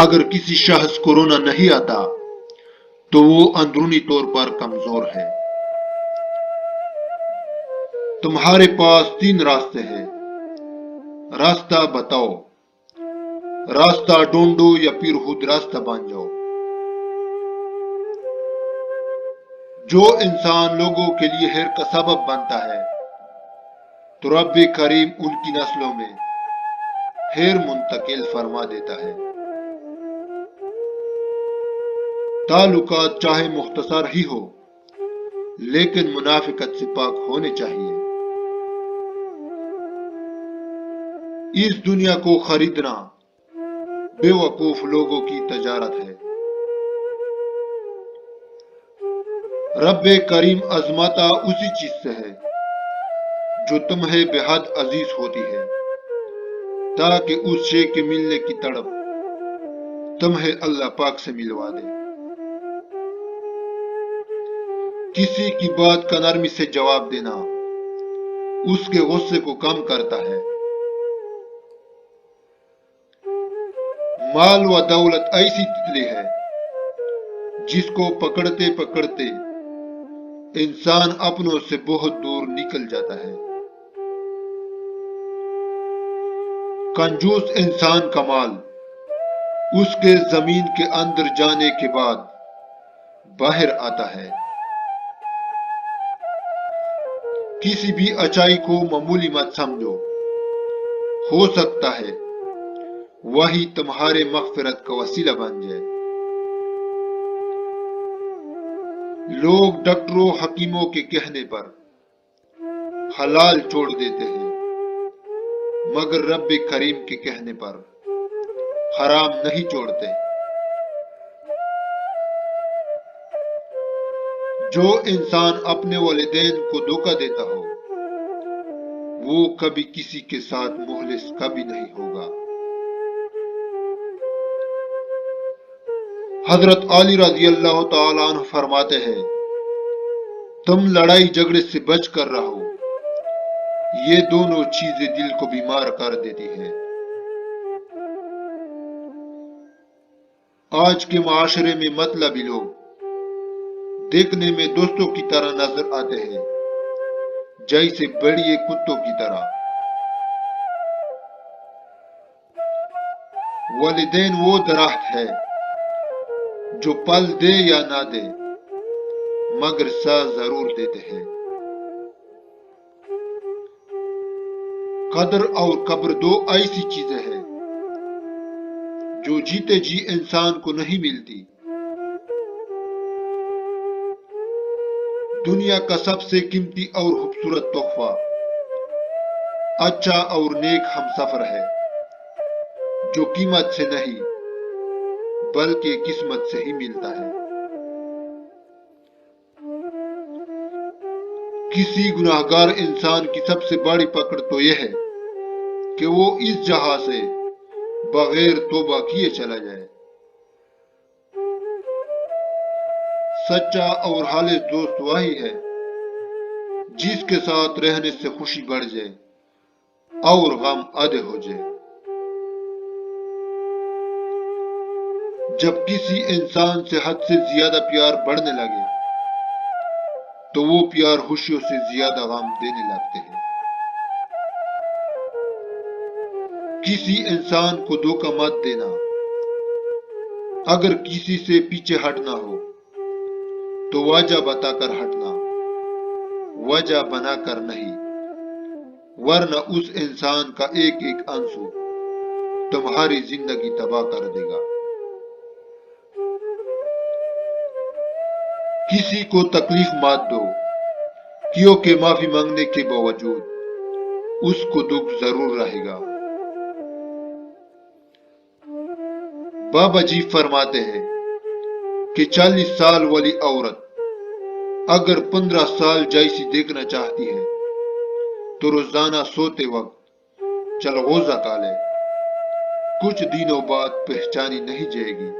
اگر کسی شخص کو رونا نہیں آتا تو وہ اندرونی طور پر کمزور ہے۔ تمہارے پاس 3 راستے ہیں، راستہ بتاؤ، راستہ ڈھونڈو یا پھر خود راستہ بن جاؤ۔ جو انسان لوگوں کے لیے خیر کا سبب بنتا ہے تو رب کریم ان کی نسلوں میں خیر منتقل فرما دیتا ہے۔ تعلقات چاہے مختصر ہی ہو لیکن منافقت سے پاک ہونے چاہیے۔ اس دنیا کو خریدنا بے وقوف لوگوں کی تجارت ہے۔ رب کریم آزماتا اسی چیز سے ہے جو تمہیں بے حد عزیز ہوتی ہے، تاکہ اس شے کے ملنے کی تڑپ تمہیں اللہ پاک سے ملوا دے۔ کسی کی بات کا نرمی سے جواب دینا اس کے غصے کو کم کرتا ہے۔ مال و دولت ایسی تتلی ہے جس کو پکڑتے پکڑتے انسان اپنوں سے بہت دور نکل جاتا ہے۔ کنجوس انسان کا مال اس کے زمین کے اندر جانے کے بعد باہر آتا ہے۔ کسی بھی اچائی کو معمولی مت سمجھو، ہو سکتا ہے وہی تمہارے مغفرت کا وسیلہ بن جائے۔ لوگ ڈاکٹروں حکیموں کے کہنے پر حلال چھوڑ دیتے ہیں مگر رب کریم کے کہنے پر حرام نہیں چھوڑتے۔ جو انسان اپنے والدین کو دھوکہ دیتا ہو وہ کبھی کسی کے ساتھ مخلص کبھی نہیں ہوگا۔ حضرت علی رضی اللہ تعالیٰ عنہ فرماتے ہیں، تم لڑائی جھگڑے سے بچ کر رہو، یہ دونوں چیزیں دل کو بیمار کر دیتی ہیں۔ آج کے معاشرے میں مطلبی لوگ دیکھنے میں دوستوں کی طرح نظر آتے ہیں، جیسے بڑے کتوں کی طرح۔ والدین وہ درخت ہے جو پھل دے یا نہ دے مگر سا ضرور دیتے ہیں۔ قدر اور قبر 2 ایسی چیزیں ہیں جو جیتے جی انسان کو نہیں ملتی۔ دنیا کا سب سے قیمتی اور خوبصورت تحفہ اچھا اور نیک ہم سفر ہے جو قیمت سے نہیں بلکہ قسمت سے ہی ملتا ہے۔ کسی گناہگار انسان کی سب سے بڑی پکڑ تو یہ ہے کہ وہ اس جہاں سے بغیر توبہ کیے چلا جائے۔ سچا اور خالص دوست وہی ہے جس کے ساتھ رہنے سے خوشی بڑھ جائے اور غم آدھے ہو جائے۔ جب کسی انسان سے حد سے زیادہ پیار بڑھنے لگے تو وہ پیار خوشیوں سے زیادہ غم دینے لگتے ہیں۔ کسی انسان کو دھوکہ مت دینا۔ اگر کسی سے پیچھے ہٹنا ہو تو وجہ بتا کر ہٹنا، وجہ بنا کر نہیں، ورنہ اس انسان کا ایک ایک آنسو تمہاری زندگی تباہ کر دے گا۔ کسی کو تکلیف مت دو کیونکہ معافی مانگنے کے باوجود اس کو دکھ ضرور رہے گا۔ بابا جی فرماتے ہیں کہ 40 سال والی عورت اگر 15 سال جیسی دیکھنا چاہتی ہے تو روزانہ سوتے وقت چلغوزہ کھا لے، کچھ دنوں بعد پہچانی نہیں جائے گی۔